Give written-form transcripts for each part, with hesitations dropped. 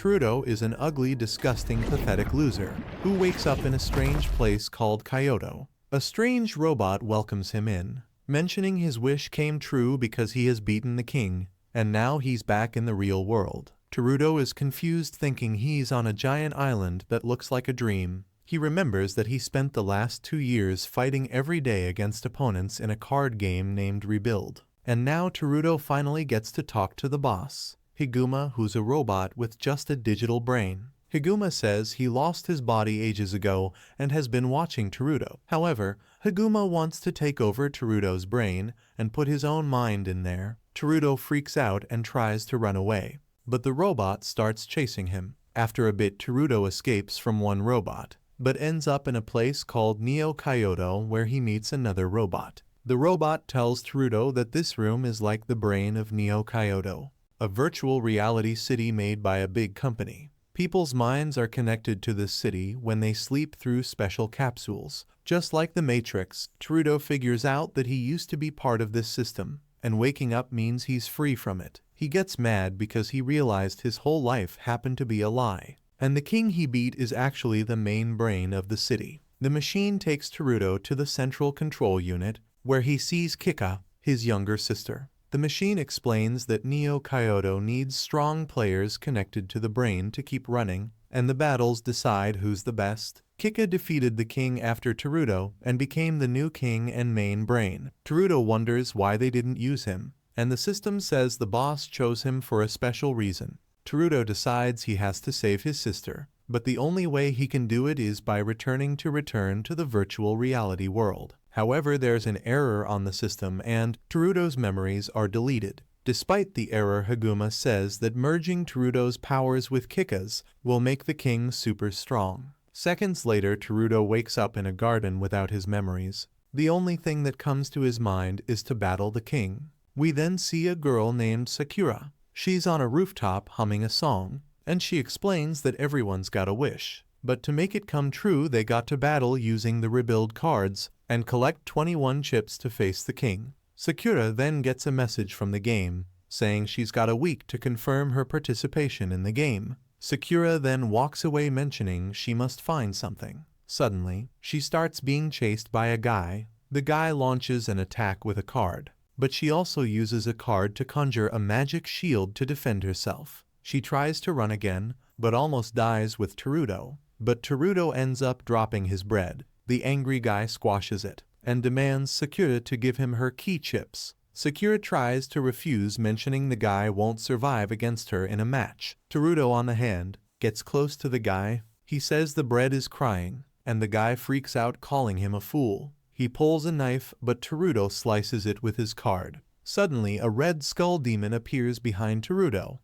Teruto is an ugly, disgusting, pathetic loser who wakes up in a strange place called Kyoto. A strange robot welcomes him in, mentioning his wish came true because he has beaten the king, and now he's back in the real world. Teruto is confused, thinking he's on a giant island that looks like a dream. He remembers that he spent the last 2 years fighting every day against opponents in a card game named Rebuild. And now Teruto finally gets to talk to the boss, Higuma, who's a robot with just a digital brain. Higuma says he lost his body ages ago and has been watching Teruto. However, Higuma wants to take over Teruto's brain and put his own mind in there. Teruto freaks out and tries to run away, but the robot starts chasing him. After a bit, Teruto escapes from one robot, but ends up in a place called Neo Kyoto where he meets another robot. The robot tells Teruto that this room is like the brain of Neo Kyoto, a virtual reality city made by a big company. People's minds are connected to this city when they sleep through special capsules. Just like the Matrix, Teruto figures out that he used to be part of this system, and waking up means he's free from it. He gets mad because he realized his whole life happened to be a lie, and the king he beat is actually the main brain of the city. The machine takes Teruto to the central control unit, where he sees Kika, his younger sister. The machine explains that Neo Kyoto needs strong players connected to the brain to keep running, and the battles decide who's the best. Kika defeated the king after Teruto and became the new king and main brain. Teruto wonders why they didn't use him, and the system says the boss chose him for a special reason. Teruto decides he has to save his sister, but the only way he can do it is by return to the virtual reality world. However, there's an error on the system and Teruto's memories are deleted. Despite the error, Higuma says that merging Teruto's powers with Kika's will make the king super strong. Seconds later, Teruto wakes up in a garden without his memories. The only thing that comes to his mind is to battle the king. We then see a girl named Sakura. She's on a rooftop humming a song, and she explains that everyone's got a wish. But to make it come true, they got to battle using the Rebuild cards and collect 21 chips to face the king. Sakura then gets a message from the game, saying she's got a week to confirm her participation in the game. Sakura then walks away, mentioning she must find something. Suddenly, she starts being chased by a guy. The guy launches an attack with a card, but she also uses a card to conjure a magic shield to defend herself. She tries to run again, but almost dies with Teruto. But Teruto ends up dropping his bread. The angry guy squashes it and demands Sakura to give him her key chips. Sakura tries to refuse, mentioning the guy won't survive against her in a match. Teruto, on the hand, gets close to the guy. He says the bread is crying, and the guy freaks out, calling him a fool. He pulls a knife, but Teruto slices it with his card. Suddenly, a red skull demon appears behind Teruto.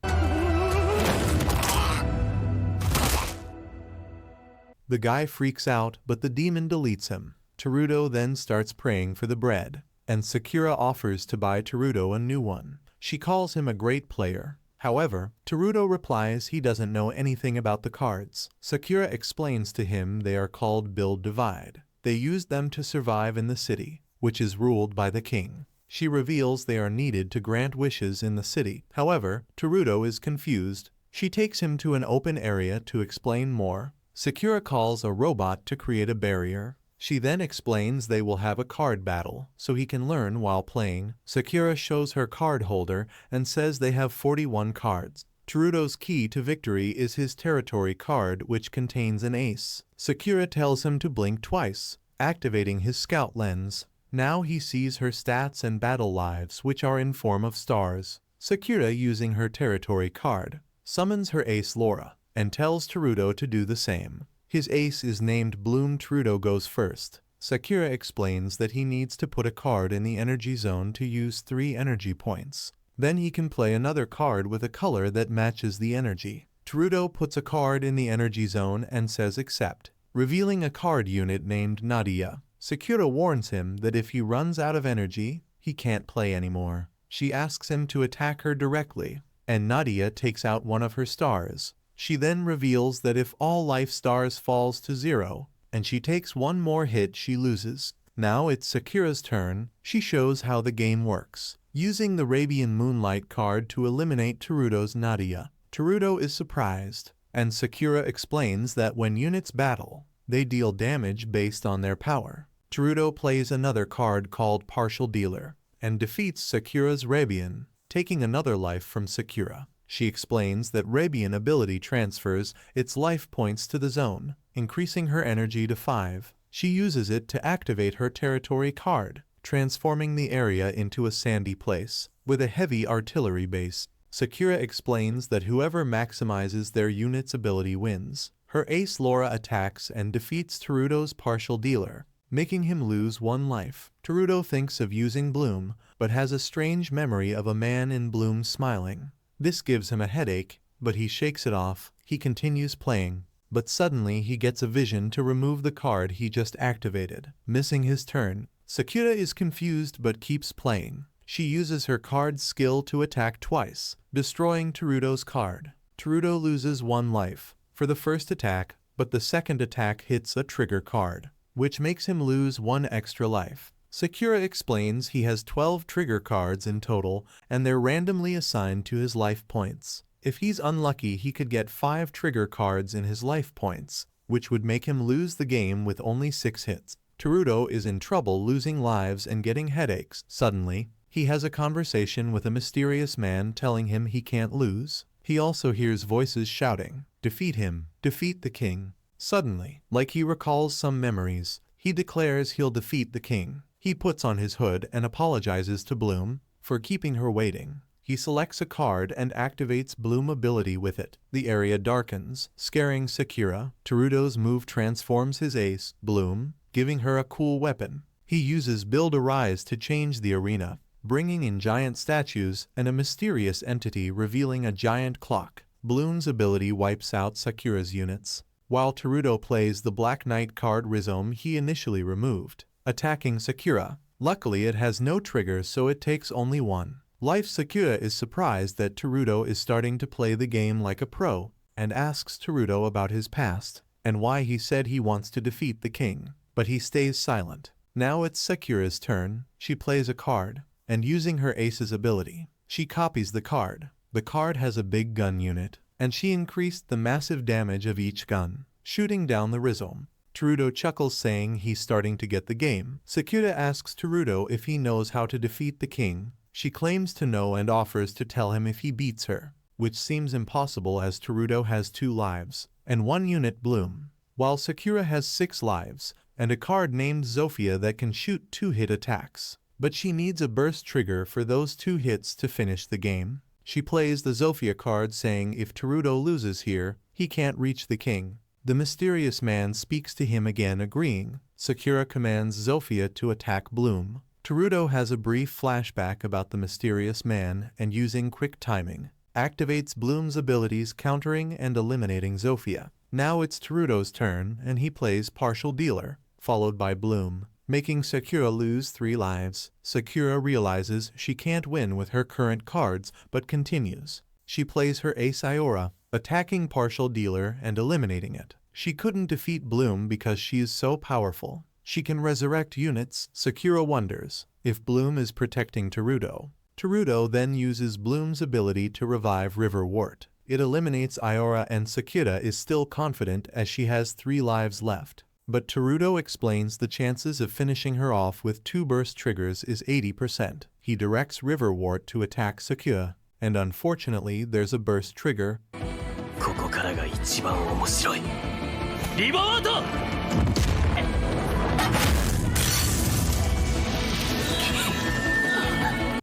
The guy freaks out, but the demon deletes him. Teruto then starts praying for the bread, and Sakura offers to buy Teruto a new one. She calls him a great player. However, Teruto replies he doesn't know anything about the cards. Sakura explains to him they are called Build Divide. They used them to survive in the city, which is ruled by the king. She reveals they are needed to grant wishes in the city. However, Teruto is confused. She takes him to an open area to explain more. Sakura calls a robot to create a barrier. She then explains they will have a card battle, so he can learn while playing. Sakura shows her card holder and says they have 41 cards. Teruto's key to victory is his territory card, which contains an ace. Sakura tells him to blink twice, activating his scout lens. Now he sees her stats and battle lives, which are in form of stars. Sakura, using her territory card, summons her ace Laura, and tells Teruto to do the same. His ace is named Bloom. Teruto goes first. Sakura explains that he needs to put a card in the energy zone to use 3 energy points. Then he can play another card with a color that matches the energy. Teruto puts a card in the energy zone and says accept, revealing a card unit named Nadia. Sakura warns him that if he runs out of energy, he can't play anymore. She asks him to attack her directly, and Nadia takes out one of her stars. She then reveals that if all life stars falls to 0, and she takes one more hit, she loses. Now it's Sakura's turn. She shows how the game works, using the Arabian Moonlight card to eliminate Teruto's Nadia. Teruto is surprised, and Sakura explains that when units battle, they deal damage based on their power. Teruto plays another card called Partial Dealer, and defeats Sakura's Rabian, taking another life from Sakura. She explains that Rabian ability transfers its life points to the zone, increasing her energy to 5. She uses it to activate her territory card, transforming the area into a sandy place, with a heavy artillery base. Sakura explains that whoever maximizes their unit's ability wins. Her ace Laura attacks and defeats Teruto's Partial Dealer, making him lose 1 life. Teruto thinks of using Bloom, but has a strange memory of a man in bloom smiling. This gives him a headache, but he shakes it off. He continues playing, but suddenly he gets a vision to remove the card he just activated, missing his turn. Sakura is confused but keeps playing. She uses her card skill to attack twice, destroying Teruto's card. Teruto loses 1 life for the first attack, but the second attack hits a trigger card, which makes him lose 1 extra life. Sakura explains he has 12 trigger cards in total, and they're randomly assigned to his life points. If he's unlucky, he could get 5 trigger cards in his life points, which would make him lose the game with only 6 hits. Teruto is in trouble, losing lives and getting headaches. Suddenly, he has a conversation with a mysterious man telling him he can't lose. He also hears voices shouting, "Defeat him, defeat the king." Suddenly, like he recalls some memories, he declares he'll defeat the king. He puts on his hood and apologizes to Bloom for keeping her waiting. He selects a card and activates Bloom ability with it. The area darkens, scaring Sakura. Teruto's move transforms his ace, Bloom, giving her a cool weapon. He uses Build a Rise to change the arena, bringing in giant statues and a mysterious entity revealing a giant clock. Bloom's ability wipes out Sakura's units, while Teruto plays the Black Knight card Rhizome he initially removed, attacking Sakura. Luckily it has no trigger, so it takes only 1 life. Sakura is surprised that Teruto is starting to play the game like a pro, and asks Teruto about his past, and why he said he wants to defeat the king, but he stays silent. Now it's Sakura's turn. She plays a card, and using her ace's ability, she copies the card. The card has a big gun unit, and she increased the massive damage of each gun, shooting down the Rhizome. Teruto chuckles, saying he's starting to get the game. Sakura asks Teruto if he knows how to defeat the king. She claims to know and offers to tell him if he beats her, which seems impossible as Teruto has 2 lives and 1 unit Bloom, while Sakura has 6 lives and a card named Zofia that can shoot 2-hit attacks. But she needs a burst trigger for those 2 hits to finish the game. She plays the Zofia card, saying if Teruto loses here, he can't reach the king. The mysterious man speaks to him again, agreeing. Sakura commands Zofia to attack Bloom. Teruto has a brief flashback about the mysterious man and, using quick timing, activates Bloom's abilities, countering and eliminating Zofia. Now it's Teruto's turn, and he plays Partial Dealer, followed by Bloom, making Sakura lose 3 lives. Sakura realizes she can't win with her current cards, but continues. She plays her ace Iora, attacking Partial Dealer and eliminating it. She couldn't defeat Bloom because she is so powerful. She can resurrect units. Sakura wonders if Bloom is protecting Teruto. Teruto then uses Bloom's ability to revive River Wart. It eliminates Iora, and Sakura is still confident as she has 3 lives left. But Teruto explains the chances of finishing her off with 2 burst triggers is 80%. He directs River Wart to attack Sakura, and unfortunately there's a burst trigger.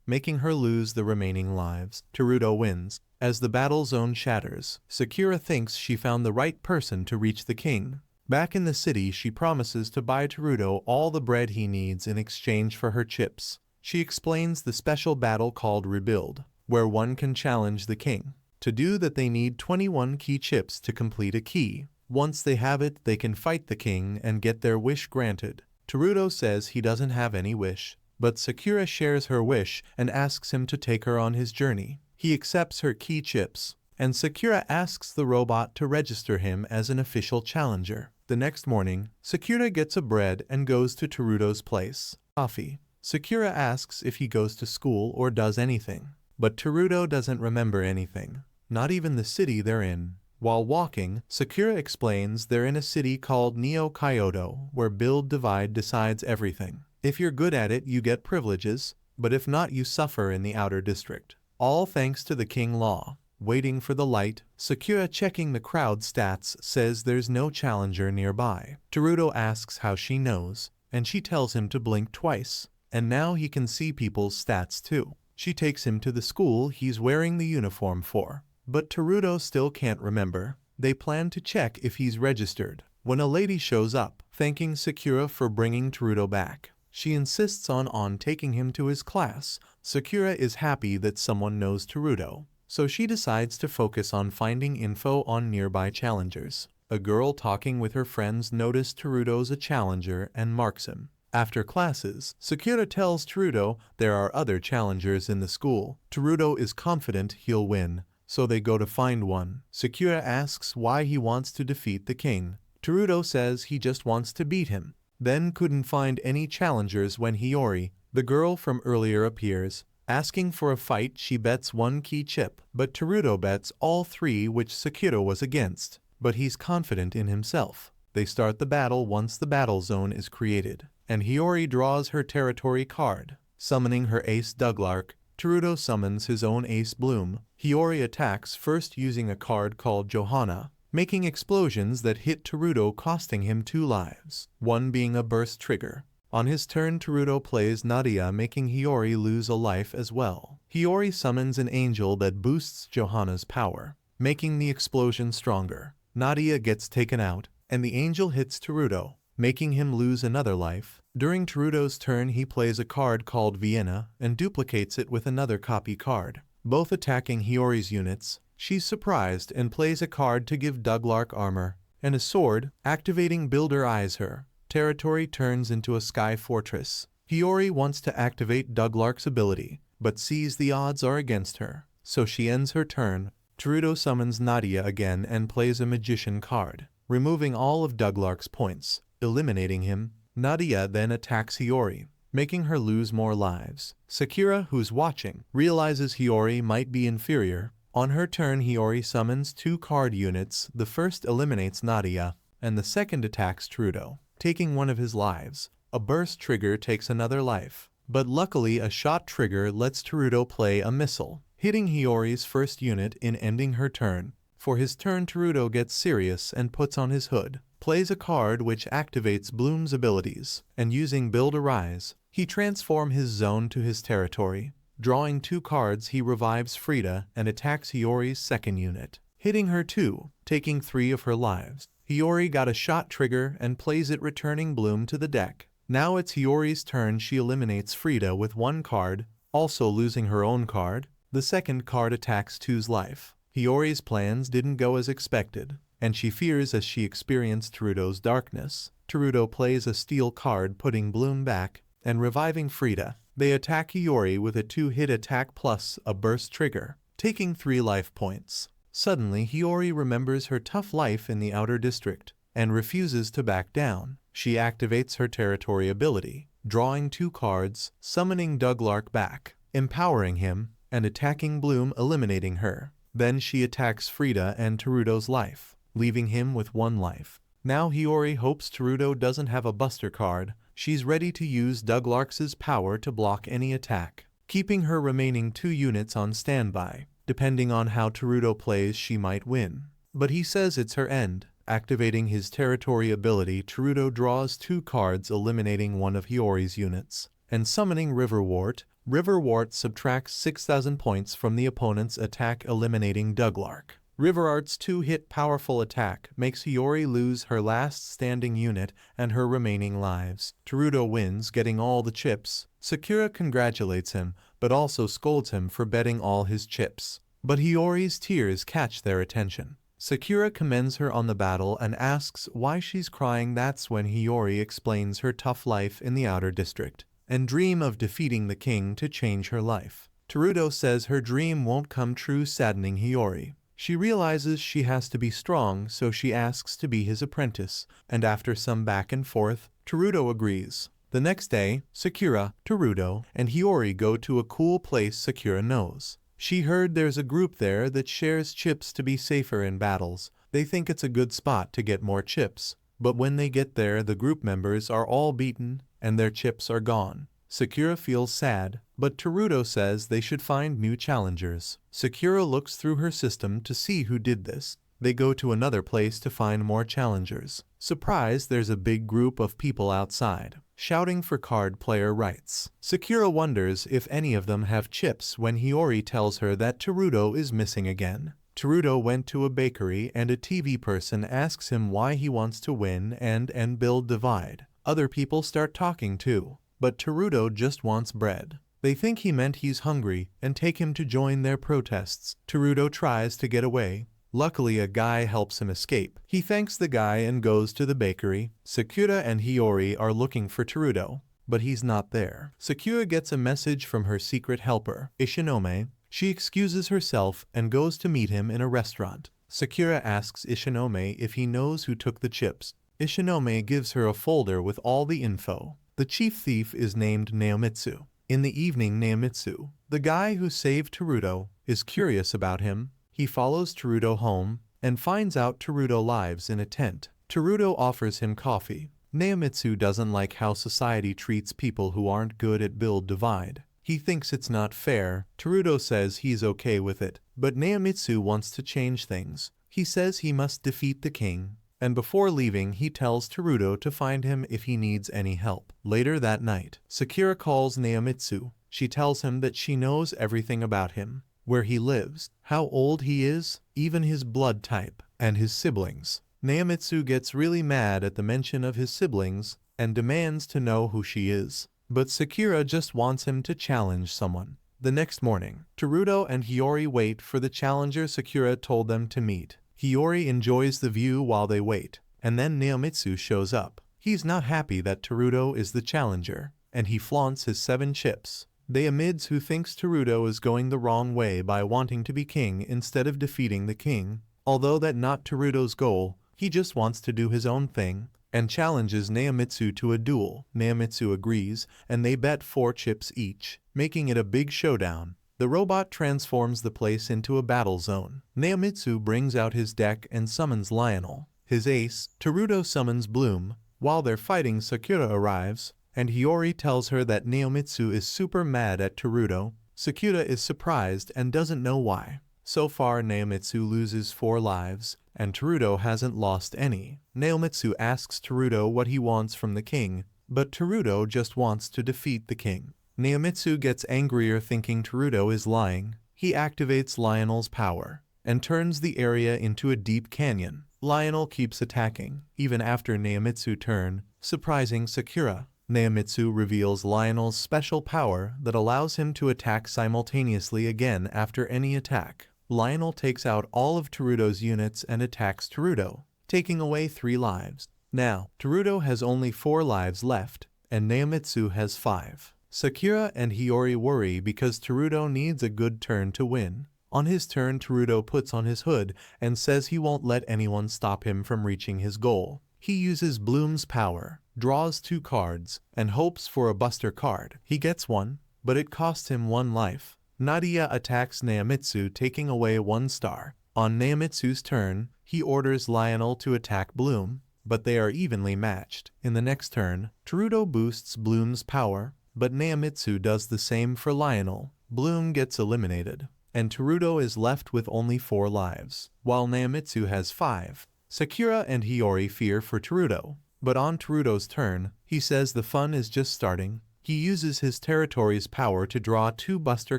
Making her lose the remaining lives. Teruto wins. As the battle zone shatters, Sakura thinks she found the right person to reach the king. Back in the city, she promises to buy Teruto all the bread he needs in exchange for her chips. She explains the special battle called Rebuild, where one can challenge the king. To do that, they need 21 key chips to complete a key. Once they have it, they can fight the king and get their wish granted. Teruto says he doesn't have any wish, but Sakura shares her wish and asks him to take her on his journey. He accepts her key chips, and Sakura asks the robot to register him as an official challenger. The next morning, Sakura gets a bread and goes to Teruto's place. Coffee. Sakura asks if he goes to school or does anything, but Teruto doesn't remember anything. not even the city they're in. While walking, Sakura explains they're in a city called Kyoto, where build divide decides everything. If you're good at it, you get privileges, but if not, you suffer in the outer district. All thanks to the king law. Waiting for the light, Sakura, checking the crowd stats, says there's no challenger nearby. Teruto asks how she knows, and she tells him to blink twice. And now he can see people's stats too. She takes him to the school he's wearing the uniform for. But Teruto still can't remember. They plan to check if he's registered, when a lady shows up, thanking Sakura for bringing Teruto back. She insists on taking him to his class. Sakura is happy that someone knows Teruto, so she decides to focus on finding info on nearby challengers. A girl talking with her friends notices Teruto's a challenger and marks him. After classes, Sakura tells Teruto there are other challengers in the school. Teruto is confident he'll win, so they go to find one. Sakura asks why he wants to defeat the king. Teruto says he just wants to beat him. Then couldn't find any challengers when Hiyori, the girl from earlier, appears. Asking for a fight, she bets one key chip, but Teruto bets all three, which Sakura was against. But he's confident in himself. They start the battle once the battle zone is created, and Hiyori draws her territory card. Summoning her ace Douglark, Teruto summons his own ace Bloom. Hiyori attacks first using a card called Johanna, making explosions that hit Teruto, costing him 2 lives, one being a burst trigger. On his turn, Teruto plays Nadia, making Hiyori lose a life as well. Hiyori summons an angel that boosts Johanna's power, making the explosion stronger. Nadia gets taken out, and the angel hits Teruto, making him lose another life. During Teruto's turn, he plays a card called Vienna and duplicates it with another copy card, both attacking Hiyori's units. She's surprised and plays a card to give Douglark armor and a sword. Activating Builder Eyes her territory turns into a sky fortress. Hiyori wants to activate Douglark's ability, but sees the odds are against her, so she ends her turn. Teruto summons Nadia again and plays a magician card, removing all of Douglark's points, eliminating him. Nadia then attacks Hiyori, making her lose more lives. Sakura, who's watching, realizes Hiyori might be inferior. On her turn, Hiyori summons 2 card units. The first eliminates Nadia, and the second attacks Teruto, taking one of his lives. A burst trigger takes another life, but luckily a shot trigger lets Teruto play a missile, hitting Hiyori's first unit in ending her turn. For his turn, Teruto gets serious and puts on his hood, plays a card which activates Bloom's abilities, and using Build a Rise, he transforms his zone to his territory. Drawing 2 cards, he revives Frida and attacks Hiyori's second unit, hitting her too, taking 3 of her lives. Hiyori got a shot trigger and plays it, returning Bloom to the deck. Now it's Hiyori's turn. She eliminates Frida with 1 card, also losing her own card. The second card attacks 2's life. Hiyori's plans didn't go as expected, and she fears as she experienced Teruto's darkness. Teruto plays a steel card, putting Bloom back and reviving Frida. They attack Hiyori with a 2-hit attack plus a burst trigger, taking 3 life points. Suddenly, Hiyori remembers her tough life in the outer district and refuses to back down. She activates her territory ability, drawing 2 cards, summoning Douglark back, empowering him, and attacking Bloom, eliminating her. Then she attacks Frida and Teruto's life, leaving him with 1 life. Now Hiyori hopes Teruto doesn't have a buster card. She's ready to use Douglark's power to block any attack, keeping her remaining 2 units on standby. Depending on how Teruto plays, she might win, but he says it's her end. Activating his territory ability, Teruto draws 2 cards, eliminating one of Hiyori's units, and summoning Riverwort. Riverwort subtracts 6,000 points from the opponent's attack, eliminating Douglark. Riverart's 2-hit powerful attack makes Hiyori lose her last standing unit and her remaining lives. Teruto wins, getting all the chips. Sakura congratulates him, but also scolds him for betting all his chips. But Hiyori's tears catch their attention. Sakura commends her on the battle and asks why she's crying. That's when Hiyori explains her tough life in the outer district and dream of defeating the king to change her life. Teruto says her dream won't come true, saddening Hiyori. She realizes she has to be strong, so she asks to be his apprentice, and after some back and forth, Teruto agrees. The next day, Sakura, Teruto, and Hiyori go to a cool place Sakura knows. She heard there's a group there that shares chips to be safer in battles. They think it's a good spot to get more chips. But when they get there, the group members are all beaten, and their chips are gone. Sakura feels sad, but Teruto says they should find new challengers. Sakura looks through her system to see who did this. They go to another place to find more challengers. Surprised, there's a big group of people outside, shouting for card player rights. Sakura wonders if any of them have chips when Hiyori tells her that Teruto is missing again. Teruto went to a bakery and a TV person asks him why he wants to win and build divide. Other people start talking too, but Teruto just wants bread. They think he meant he's hungry and take him to join their protests. Teruto tries to get away. Luckily, a guy helps him escape. He thanks the guy and goes to the bakery. Sakura and Hiyori are looking for Teruto, but he's not there. Sakura gets a message from her secret helper, Ishinome. She excuses herself and goes to meet him in a restaurant. Sakura asks Ishinome if he knows who took the chips. Ishinome gives her a folder with all the info. The chief thief is named Naomitsu. In the evening, Naomitsu, the guy who saved Teruto, is curious about him. He follows Teruto home and finds out Teruto lives in a tent. Teruto offers him coffee. Naomitsu doesn't like how society treats people who aren't good at build divide. He thinks it's not fair. Teruto says he's okay with it, but Naomitsu wants to change things. He says he must defeat the king, and before leaving he tells Teruto to find him if he needs any help. Later that night, Sakura calls Naomitsu. She tells him that she knows everything about him, where he lives, how old he is, even his blood type, and his siblings. Naomitsu gets really mad at the mention of his siblings and demands to know who she is. But Sakura just wants him to challenge someone. The next morning, Teruto and Hiyori wait for the challenger Sakura told them to meet. Hiyori enjoys the view while they wait, and then Naomitsu shows up. He's not happy that Teruto is the challenger, and he flaunts his 7 chips. They admits who thinks Teruto is going the wrong way by wanting to be king instead of defeating the king. Although that's not Teruto's goal, he just wants to do his own thing, and challenges Naomitsu to a duel. Naomitsu agrees, and they bet 4 chips each, making it a big showdown. The robot transforms the place into a battle zone. Naomitsu brings out his deck and summons Lionel. His ace, Teruto summons Bloom. While they're fighting, Sakura arrives, and Hiyori tells her that Naomitsu is super mad at Teruto. Sakura is surprised and doesn't know why. So far, Naomitsu loses 4 lives, and Teruto hasn't lost any. Naomitsu asks Teruto what he wants from the king, but Teruto just wants to defeat the king. Naomitsu gets angrier thinking Teruto is lying. He activates Lionel's power and turns the area into a deep canyon. Lionel keeps attacking, even after Naomitsu's turn, surprising Sakura. Naomitsu reveals Lionel's special power that allows him to attack simultaneously again after any attack. Lionel takes out all of Teruto's units and attacks Teruto, taking away 3 lives. Now, Teruto has only 4 lives left, and Naomitsu has 5. Sakura and Hiyori worry because Teruto needs a good turn to win. On his turn, Teruto puts on his hood and says he won't let anyone stop him from reaching his goal. He uses Bloom's power, draws 2 cards, and hopes for a buster card. He gets one, but it costs him 1 life. Nadia attacks Naomitsu, taking away 1 star. On Naomitsu's turn, he orders Lionel to attack Bloom, but they are evenly matched. In the next turn, Teruto boosts Bloom's power, but Naomitsu does the same for Lionel. Bloom gets eliminated, and Teruto is left with only 4 lives, while Naomitsu has 5. Sakura and Hiyori fear for Teruto, but on Teruto's turn, he says the fun is just starting. He uses his territory's power to draw 2 buster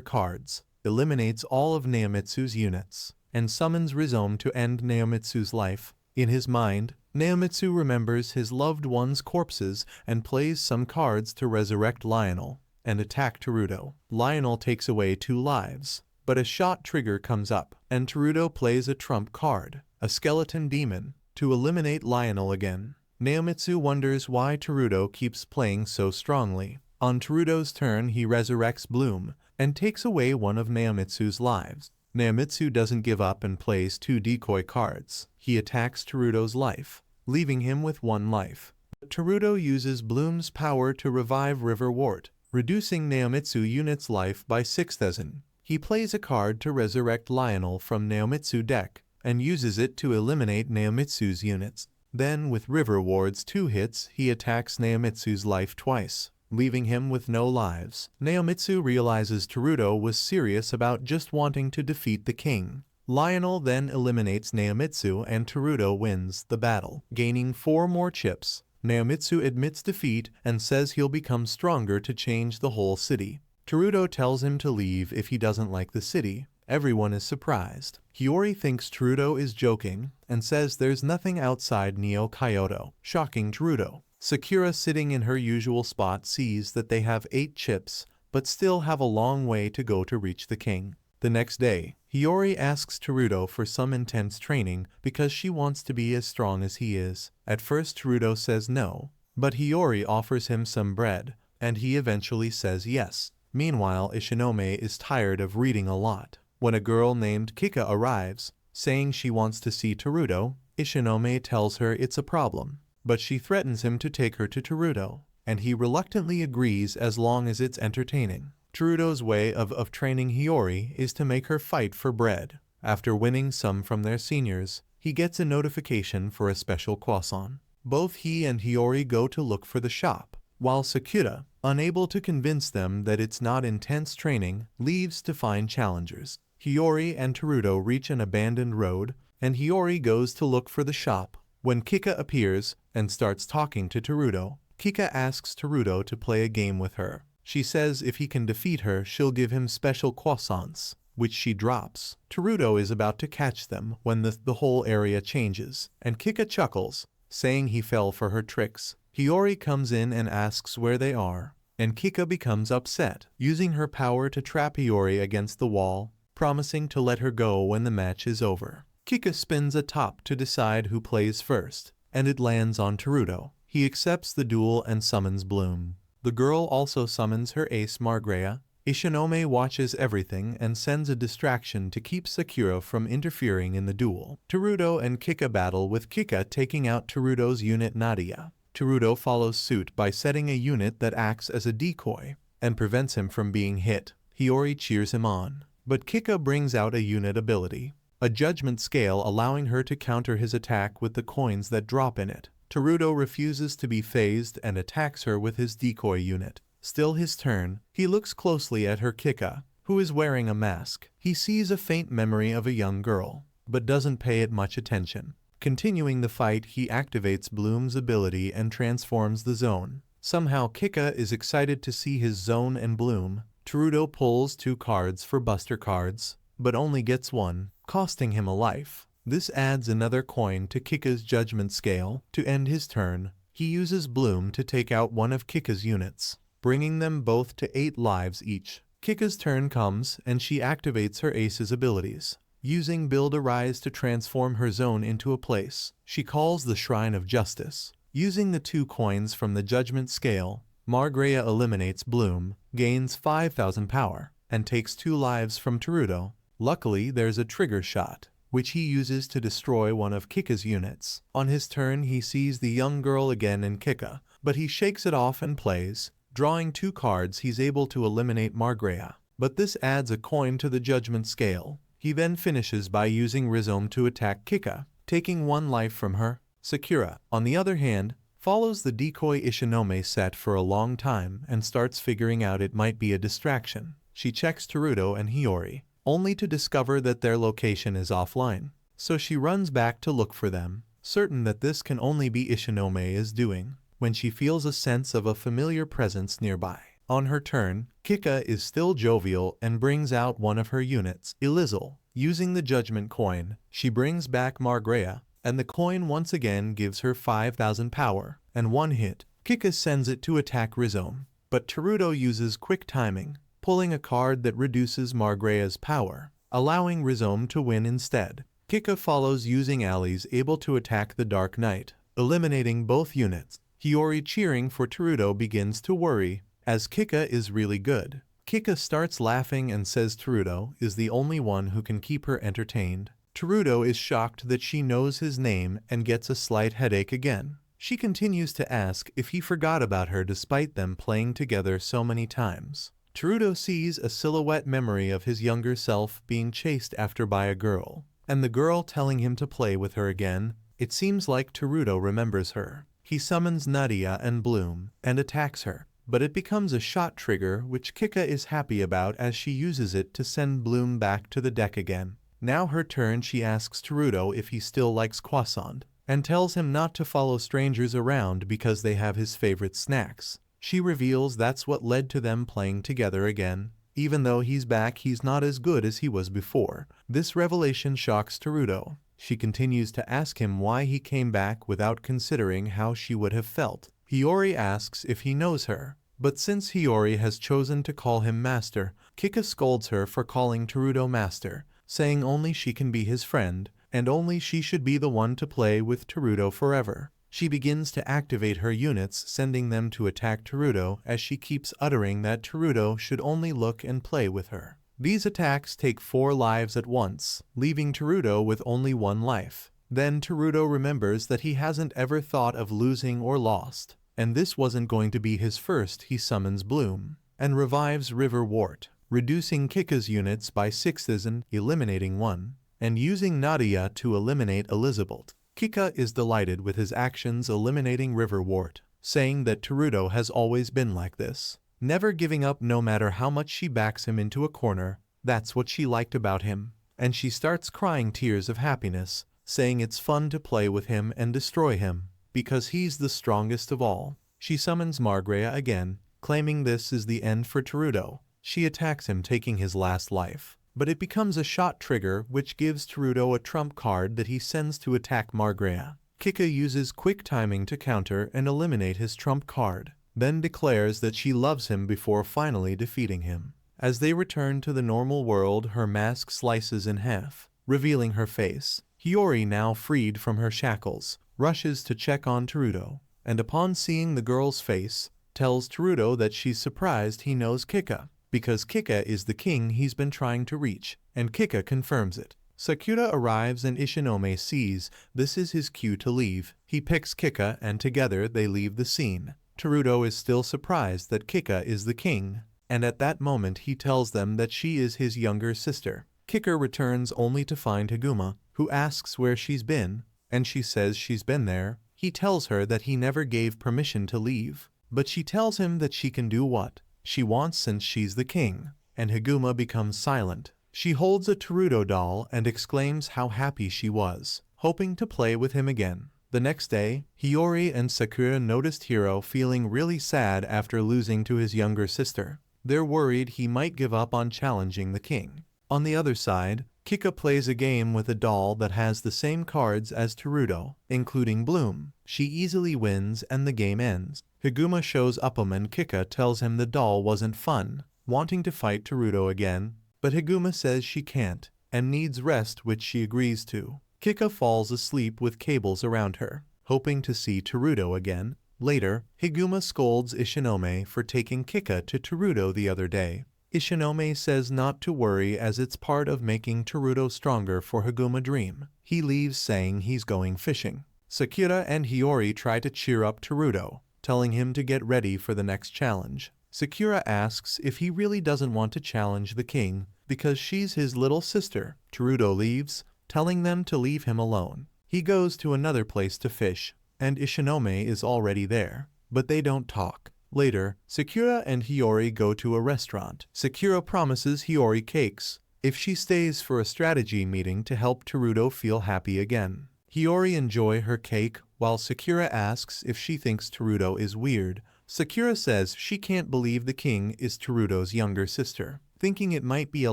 cards, eliminates all of Naomitsu's units, and summons Rizome to end Naomitsu's life. In his mind, Naomitsu remembers his loved ones' corpses and plays some cards to resurrect Lionel and attack Teruto. Lionel takes away 2 lives, but a shot trigger comes up, and Teruto plays a trump card, a skeleton demon, to eliminate Lionel again. Naomitsu wonders why Teruto keeps playing so strongly. On Teruto's turn, he resurrects Bloom and takes away one of Naomitsu's lives. Naomitsu doesn't give up and plays 2 decoy cards. He attacks Teruto's life, leaving him with 1 life. Teruto uses Bloom's power to revive River Wart, reducing Naomitsu unit's life by 6,000. He plays a card to resurrect Lionel from Naomitsu deck, and uses it to eliminate Naomitsu's units. Then, with River Ward's 2 hits, he attacks Naomitsu's life twice, leaving him with no lives. Naomitsu realizes Teruto was serious about just wanting to defeat the king. Lionel then eliminates Naomitsu and Teruto wins the battle, gaining 4 more chips. Naomitsu admits defeat and says he'll become stronger to change the whole city. Teruto tells him to leave if he doesn't like the city. Everyone is surprised. Hiyori thinks Teruto is joking and says there's nothing outside Neo Kyoto, shocking Teruto. Sakura, sitting in her usual spot, sees that they have 8 chips, but still have a long way to go to reach the king. The next day, Hiyori asks Teruto for some intense training because she wants to be as strong as he is. At first Teruto says no, but Hiyori offers him some bread, and he eventually says yes. Meanwhile, Ishinome is tired of reading a lot. When a girl named Kika arrives, saying she wants to see Teruto, Ishinome tells her it's a problem, but she threatens him to take her to Teruto, and he reluctantly agrees as long as it's entertaining. Teruto's way of training Hiyori is to make her fight for bread. After winning some from their seniors, he gets a notification for a special croissant. Both he and Hiyori go to look for the shop, while Sakura, unable to convince them that it's not intense training, leaves to find challengers. Hiyori and Teruto reach an abandoned road, and Hiyori goes to look for the shop. When Kika appears and starts talking to Teruto, Kika asks Teruto to play a game with her. She says if he can defeat her, she'll give him special croissants, which she drops. Teruto is about to catch them when the whole area changes, and Kika chuckles, saying he fell for her tricks. Hiyori comes in and asks where they are, and Kika becomes upset, using her power to trap Hiyori against the wall, promising to let her go when the match is over. Kika spins a top to decide who plays first, and it lands on Teruto. He accepts the duel and summons Bloom. The girl also summons her ace Margrea. Ishinome watches everything and sends a distraction to keep Sakura from interfering in the duel. Teruto and Kika battle, with Kika taking out Teruto's unit Nadia. Teruto follows suit by setting a unit that acts as a decoy and prevents him from being hit. Hiyori cheers him on, but Kika brings out a unit ability, a judgment scale, allowing her to counter his attack with the coins that drop in it. Teruto refuses to be phased and attacks her with his decoy unit. Still his turn, he looks closely at her Kika, who is wearing a mask. He sees a faint memory of a young girl, but doesn't pay it much attention. Continuing the fight, he activates Bloom's ability and transforms the zone. Somehow Kika is excited to see his zone and Bloom. Teruto pulls 2 cards for Buster cards, but only gets 1, costing him a life. This adds another coin to Kika's judgment scale. To end his turn, he uses Bloom to take out one of Kika's units, bringing them both to 8 lives each. Kika's turn comes and she activates her ace's abilities, using Build a Rise to transform her zone into a place she calls the Shrine of Justice. Using the 2 coins from the judgment scale, Margrea eliminates Bloom, gains 5,000 power, and takes 2 lives from Teruto. Luckily, there's a trigger shot, which he uses to destroy one of Kika's units. On his turn, he sees the young girl again in Kika, but he shakes it off and plays. Drawing 2 cards, he's able to eliminate Margrea, but this adds a coin to the judgment scale. He then finishes by using Rhizome to attack Kika, taking 1 life from her. Sakura, on the other hand, follows the decoy Ishinome set for a long time and starts figuring out it might be a distraction. She checks Teruto and Hiyori, only to discover that their location is offline. So she runs back to look for them, certain that this can only be Ishinome is doing, when she feels a sense of a familiar presence nearby. On her turn, Kika is still jovial and brings out one of her units, Ilizel. Using the judgment coin, she brings back Margrea, and the coin once again gives her 5,000 power and 1 hit. Kika sends it to attack Rhizome, but Teruto uses quick timing, pulling a card that reduces Margrea's power, allowing Rhizome to win instead. Kika follows using allies able to attack the Dark Knight, eliminating both units. Hiyori, cheering for Teruto, begins to worry, as Kika is really good. Kika starts laughing and says Teruto is the only one who can keep her entertained. Teruto is shocked that she knows his name and gets a slight headache again. She continues to ask if he forgot about her despite them playing together so many times. Terudo sees a silhouette memory of his younger self being chased after by a girl, and the girl telling him to play with her again. It seems like Terudo remembers her. He summons Nadia and Bloom and attacks her, but it becomes a shot trigger which Kika is happy about as she uses it to send Bloom back to the deck again. Now her turn, she asks Terudo if he still likes croissant, and tells him not to follow strangers around because they have his favorite snacks. She reveals that's what led to them playing together again. Even though he's back, he's not as good as he was before. This revelation shocks Terudo. She continues to ask him why he came back without considering how she would have felt. Hiyori asks if he knows her, but since Hiyori has chosen to call him Master, Kika scolds her for calling Terudo Master, saying only she can be his friend, and only she should be the one to play with Terudo forever. She begins to activate her units, sending them to attack Terudo as she keeps uttering that Terudo should only look and play with her. These attacks take 4 lives at once, leaving Terudo with only 1 life. Then Terudo remembers that he hasn't ever thought of losing or lost, and this wasn't going to be his first. He summons Bloom and revives River Wart, reducing Kika's units by 6 and eliminating 1, and using Nadia to eliminate Elizabeth. Kika is delighted with his actions eliminating River Wart, saying that Terudo has always been like this, never giving up no matter how much she backs him into a corner. That's what she liked about him, and she starts crying tears of happiness, saying it's fun to play with him and destroy him, because he's the strongest of all. She summons Margrea again, claiming this is the end for Terudo. She attacks him, taking his last life, but it becomes a shot trigger which gives Terudo a trump card that he sends to attack Margrea. Kika uses quick timing to counter and eliminate his trump card, then declares that she loves him before finally defeating him. As they return to the normal world, her mask slices in half, revealing her face. Hiyori, now freed from her shackles, rushes to check on Terudo, and upon seeing the girl's face, tells Terudo that she's surprised he knows Kika, because Kika is the king he's been trying to reach, and Kika confirms it. Sakura arrives and Ishinome sees this is his cue to leave. He picks Kika and together they leave the scene. Terudo is still surprised that Kika is the king, and at that moment he tells them that she is his younger sister. Kika returns only to find Higuma, who asks where she's been, and she says she's been there. He tells her that he never gave permission to leave, but she tells him that she can do what she wants since she's the king, and Higuma becomes silent. She holds a Terudo doll and exclaims how happy she was, hoping to play with him again. The next day, Hiyori and Sakura noticed Hiro feeling really sad after losing to his younger sister. They're worried he might give up on challenging the king. On the other side, Kika plays a game with a doll that has the same cards as Terudo, including Bloom. She easily wins and the game ends. Higuma shows up and Kika tells him the doll wasn't fun, wanting to fight Terudo again, but Higuma says she can't, and needs rest, which she agrees to. Kika falls asleep with cables around her, hoping to see Terudo again. Later, Higuma scolds Ishinome for taking Kika to Terudo the other day. Ishinome says not to worry as it's part of making Terudo stronger for Higuma dream. He leaves saying he's going fishing. Sakura and Hiyori try to cheer up Terudo, telling him to get ready for the next challenge. Sakura asks if he really doesn't want to challenge the king because she's his little sister. Terudo leaves, telling them to leave him alone. He goes to another place to fish, and Ishinome is already there, but they don't talk. Later, Sakura and Hiyori go to a restaurant. Sakura promises Hiyori cakes if she stays for a strategy meeting to help Terudo feel happy again. Hiyori enjoys her cake while Sakura asks if she thinks Terudo is weird. Sakura says she can't believe the king is Terudo's younger sister, thinking it might be a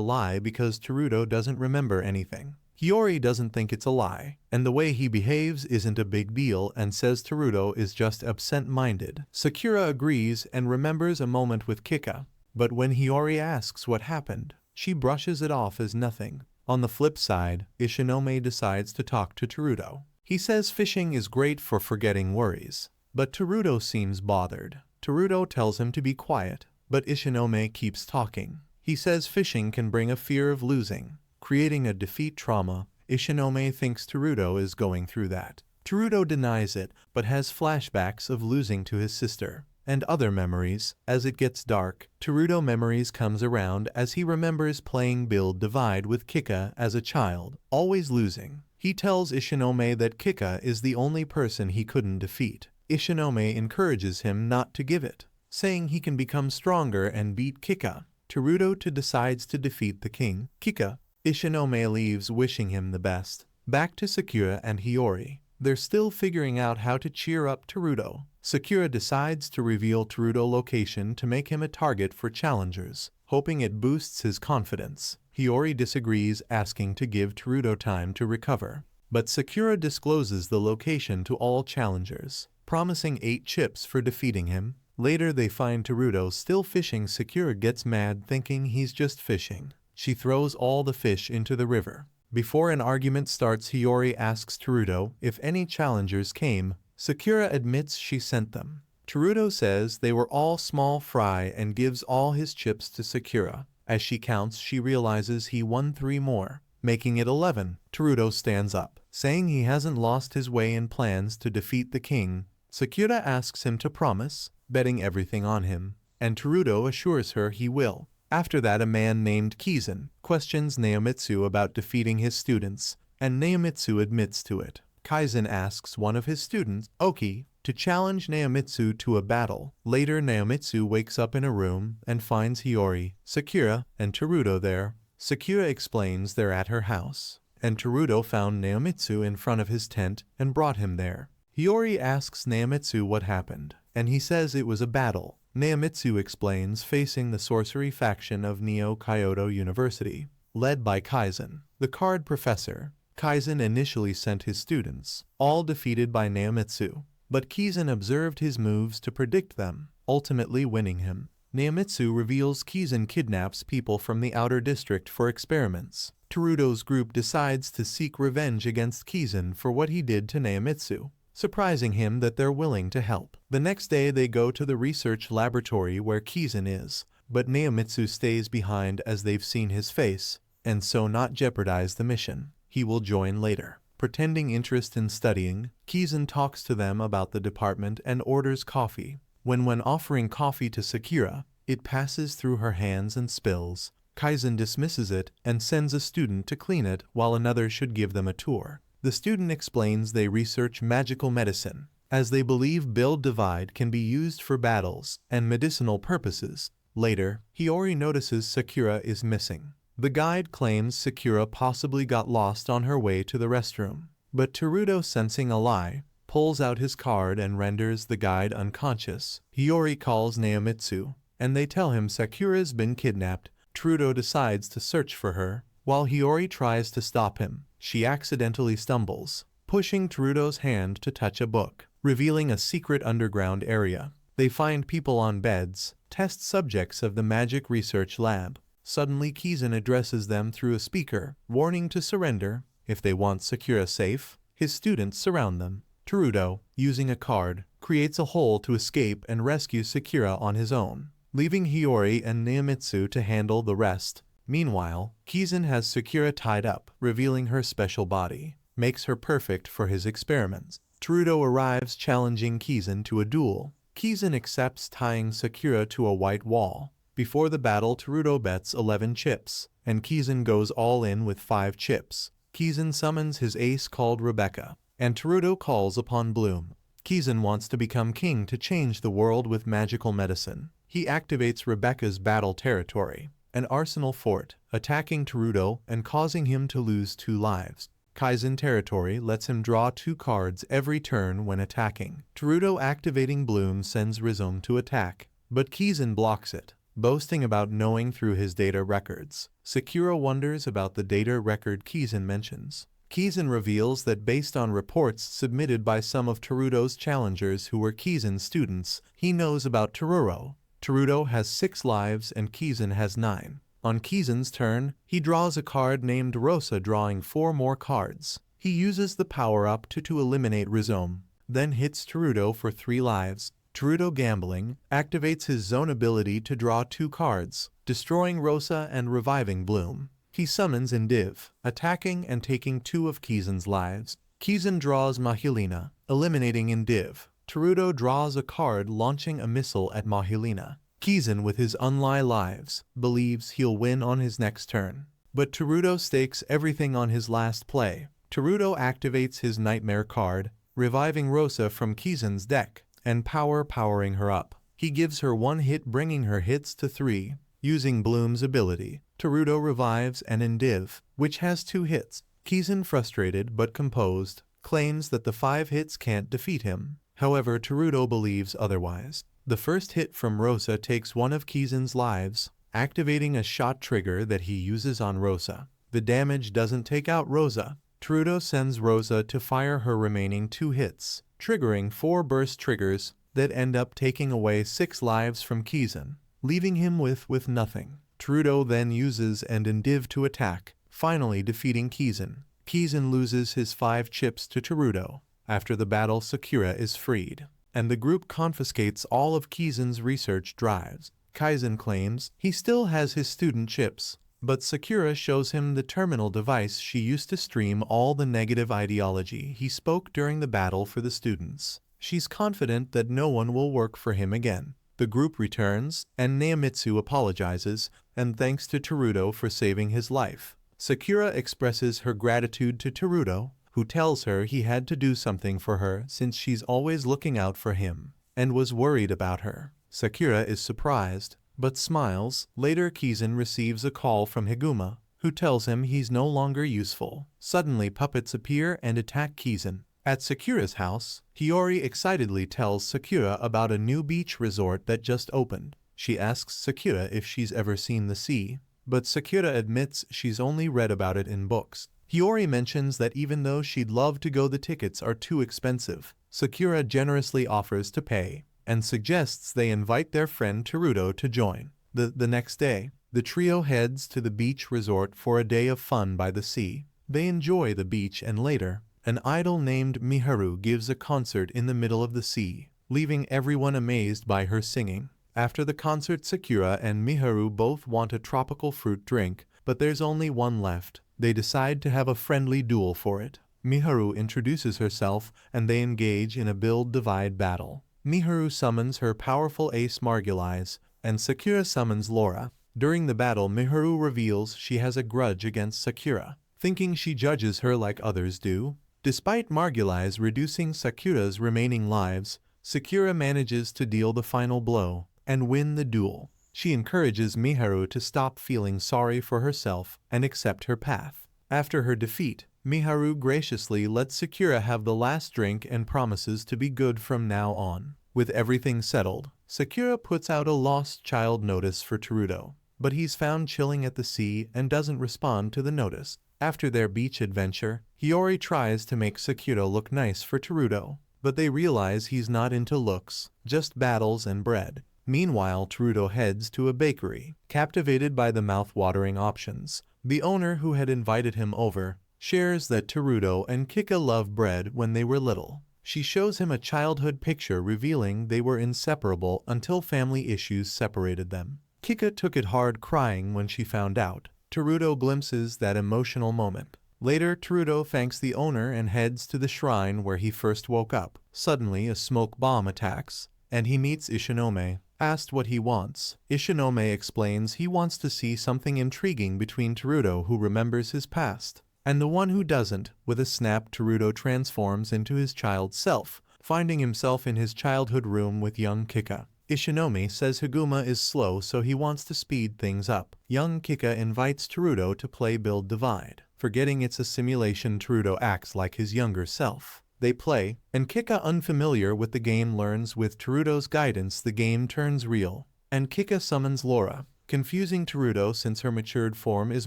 lie because Terudo doesn't remember anything. Hiyori doesn't think it's a lie, and the way he behaves isn't a big deal and says Terudo is just absent-minded. Sakura agrees and remembers a moment with Kika, but when Hiyori asks what happened, she brushes it off as nothing. On the flip side, Ishinome decides to talk to Terudo. He says fishing is great for forgetting worries, but Terudo seems bothered. Terudo tells him to be quiet, but Ishinome keeps talking. He says fishing can bring a fear of losing, creating a defeat trauma. Ishinome thinks Terudo is going through that. Terudo denies it, but has flashbacks of losing to his sister, and other memories. As it gets dark, Terudo memories comes around as he remembers playing Build Divide with Kika as a child, always losing. He tells Ishinome that Kika is the only person he couldn't defeat. Ishinome encourages him not to give it, saying he can become stronger and beat Kika. Terudo decides to defeat the king, Kika. Ishinome leaves wishing him the best. Back to Sakura and Hiyori. They're still figuring out how to cheer up Terudo. Sakura decides to reveal Terudo's location to make him a target for challengers, hoping it boosts his confidence. Hiyori disagrees, asking to give Terudo time to recover. But Sakura discloses the location to all challengers, promising 8 chips for defeating him. Later they find Terudo still fishing. Sakura gets mad, thinking he's just fishing. She throws all the fish into the river. Before an argument starts, Hiyori asks Terudo if any challengers came. Sakura admits she sent them. Terudo says they were all small fry and gives all his chips to Sakura. As she counts, she realizes he won 3 more, making it 11. Terudo stands up, saying he hasn't lost his way and plans to defeat the king. Sakura asks him to promise, betting everything on him, and Terudo assures her he will. After that, a man named Kizan questions Naomitsu about defeating his students, and Naomitsu admits to it. Kizan asks one of his students, Oki, to challenge Naomitsu to a battle. Later, Naomitsu wakes up in a room and finds Hiyori, Sakura, and Terudo there. Sakura explains they're at her house, and Terudo found Naomitsu in front of his tent and brought him there. Hiyori asks Naomitsu what happened, and he says it was a battle. Naomitsu explains facing the sorcery faction of Neo Kyoto University, led by Kizan, the card professor. Kizan initially sent his students, all defeated by Naomitsu, but Kizan observed his moves to predict them, ultimately winning him. Naomitsu reveals Kizan kidnaps people from the outer district for experiments. Terudo's group decides to seek revenge against Kizan for what he did to Naomitsu, surprising him that they're willing to help. The next day they go to the research laboratory where Kizan is, but Naomitsu stays behind as they've seen his face, and so not jeopardize the mission. He will join later. Pretending interest in studying, Kizan talks to them about the department and orders coffee. When offering coffee to Sakura, it passes through her hands and spills. Kizan dismisses it and sends a student to clean it while another should give them a tour. The student explains they research magical medicine, as they believe Build Divide can be used for battles and medicinal purposes. Later, Hiyori notices Sakura is missing. The guide claims Sakura possibly got lost on her way to the restroom, but Terudo, sensing a lie, pulls out his card and renders the guide unconscious. Hiyori calls Naomitsu, and they tell him Sakura's been kidnapped. Terudo decides to search for her, while Hiyori tries to stop him. She accidentally stumbles, pushing Terudo's hand to touch a book, revealing a secret underground area. They find people on beds, test subjects of the magic research lab. Suddenly Kizan addresses them through a speaker, warning to surrender if they want Sakura safe. His students surround them. Terudo, using a card, creates a hole to escape and rescue Sakura on his own, leaving Hiyori and Naomitsu to handle the rest. Meanwhile, Kizan has Sakura tied up, revealing her special body makes her perfect for his experiments. Terudo arrives, challenging Kizan to a duel. Kizan accepts, tying Sakura to a white wall. Before the battle, Terudo bets 11 chips, and Kizan goes all in with 5 chips. Kizan summons his ace called Rebecca, and Terudo calls upon Bloom. Kizan wants to become king to change the world with magical medicine. He activates Rebecca's battle territory, an arsenal fort, attacking Terudo and causing him to lose 2 lives. Kizan territory lets him draw 2 cards every turn when attacking. Terudo, activating Bloom, sends Rhizome to attack, but Kizan blocks it, boasting about knowing through his data records. Sakura wonders about the data record Kizan mentions. Kizan reveals that based on reports submitted by some of Terudo's challengers who were Kizan's students, he knows about Terudo. Terudo has 6 lives and Kizan has 9. On Kizan's turn, he draws a card named Rosa, drawing 4 more cards. He uses the power-up to eliminate Rhizome, then hits Terudo for 3 lives. Terudo, gambling, activates his zone ability to draw 2 cards, destroying Rosa and reviving Bloom. He summons Indiv, attacking and taking 2 of Kizan's lives. Kizan draws Mahilina, eliminating Indiv, Teruto draws a card launching a missile at Mahilina. Kizan, with his unlie lives, believes he'll win on his next turn. But Teruto stakes everything on his last play. Teruto activates his Nightmare card, reviving Rosa from Kizan's deck, and powering her up. He gives her one hit, bringing her hits to 3. Using Bloom's ability, Teruto revives an Indiv, which has 2 hits. Kizan, frustrated but composed, claims that the 5 hits can't defeat him. However, Teruto believes otherwise. The first hit from Rosa takes one of Kizan's lives, activating a shot trigger that he uses on Rosa. The damage doesn't take out Rosa. Teruto sends Rosa to fire her remaining 2 hits, triggering 4 burst triggers that end up taking away 6 lives from Kizan, leaving him with nothing. Teruto then uses an Indiv to attack, finally defeating Kizan. Kizan loses his 5 chips to Teruto. After the battle, Sakura is freed, and the group confiscates all of Kizan's research drives. Kizan claims he still has his student chips, but Sakura shows him the terminal device she used to stream all the negative ideology he spoke during the battle for the students. She's confident that no one will work for him again. The group returns, and Neomitsu apologizes and thanks to Teruto for saving his life. Sakura expresses her gratitude to Teruto, who tells her he had to do something for her since she's always looking out for him and was worried about her. Sakura is surprised, but smiles. Later, Kizan receives a call from Higuma, who tells him he's no longer useful. Suddenly, puppets appear and attack Kizan. At Sakura's house, Hiyori excitedly tells Sakura about a new beach resort that just opened. She asks Sakura if she's ever seen the sea, but Sakura admits she's only read about it in books. Hiyori mentions that even though she'd love to go, the tickets are too expensive. Sakura generously offers to pay, and suggests they invite their friend Teruto to join. The next day, the trio heads to the beach resort for a day of fun by the sea. They enjoy the beach, and later, an idol named Miharu gives a concert in the middle of the sea, leaving everyone amazed by her singing. After the concert, Sakura and Miharu both want a tropical fruit drink, but there's only one left. They decide to have a friendly duel for it. Miharu introduces herself, and they engage in a build-divide battle. Miharu summons her powerful ace Margulies, and Sakura summons Laura. During the battle, Miharu reveals she has a grudge against Sakura, thinking she judges her like others do. Despite Margulies reducing Sakura's remaining lives, Sakura manages to deal the final blow and win the duel. She encourages Miharu to stop feeling sorry for herself and accept her path. After her defeat, Miharu graciously lets Sakura have the last drink and promises to be good from now on. With everything settled, Sakura puts out a lost child notice for Teruto, but he's found chilling at the sea and doesn't respond to the notice. After their beach adventure, Hiyori tries to make Sakura look nice for Teruto, but they realize he's not into looks, just battles and bread. Meanwhile, Teruto heads to a bakery. Captivated by the mouth-watering options, the owner, who had invited him over, shares that Teruto and Kika love bread when they were little. She shows him a childhood picture revealing they were inseparable until family issues separated them. Kika took it hard, crying when she found out. Teruto glimpses that emotional moment. Later, Teruto thanks the owner and heads to the shrine where he first woke up. Suddenly, a smoke bomb attacks, and he meets Ishinome. Asked what he wants, Ishinome explains he wants to see something intriguing between Teruto, who remembers his past, and the one who doesn't. With a snap, Teruto transforms into his child self, finding himself in his childhood room with young Kika. Ishinome says Higuma is slow, so he wants to speed things up. Young Kika invites Teruto to play Build Divide. Forgetting it's a simulation, Teruto acts like his younger self. They play, and Kika, unfamiliar with the game, learns. With Teruto's guidance, the game turns real, and Kika summons Laura, confusing Teruto since her matured form is